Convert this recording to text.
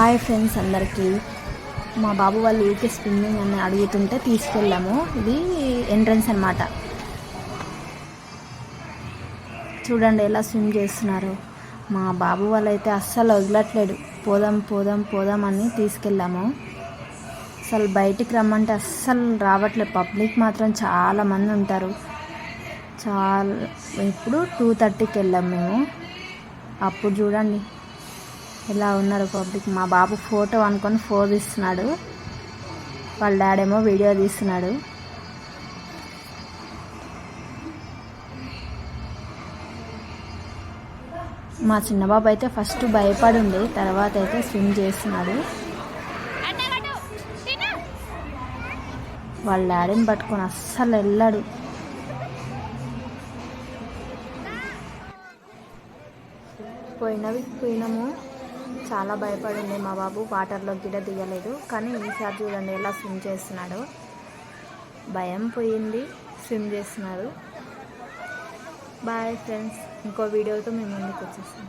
Hi friends అందరికీ. మా బాబు వాళ్ళు ఊరికే స్విమ్మింగ్ అని అడుగుతుంటే తీసుకెళ్ళాము. ఇది ఎంట్రన్స్ అన్నమాట. చూడండి ఎలా స్విమ్ చేస్తున్నారు. మా బాబు వాళ్ళైతే అస్సలు వదలట్లేడు. పోదాం పోదాం పోదాం అని తీసుకెళ్ళాము. అసలు బయటికి రమ్మంటే అస్సలు రావట్లేదు. పబ్లిక్ మాత్రం చాలామంది ఉంటారు. ఇప్పుడు 2:30కి వెళ్ళాము మేము. అప్పుడు చూడండి ఎలా ఉన్నారు పబ్లిక్. మా బాబు ఫోటో అనుకొని ఫోన్ ఇస్తున్నాడు, వాళ్ళ డాడేమో వీడియో తీస్తున్నాడు. మా చిన్నబాబు అయితే ఫస్ట్ భయపడి ఉండే, తర్వాత అయితే స్విమ్ చేస్తున్నాడు. వాళ్ళ డాడీని పట్టుకొని అస్సలు వెళ్ళాడు. పోయినాము. చాలా భయపడింది మా బాబు. వాటర్లో గిడ దిగలేదు. కానీ ఈసారి చూడండి ఎలా స్విమ్ చేస్తున్నాడు. భయం పోయింది, స్విమ్ చేస్తున్నారు. బాయ్ ఫ్రెండ్స్, ఇంకో వీడియోతో మేము ముందుకు వచ్చేస్తాం.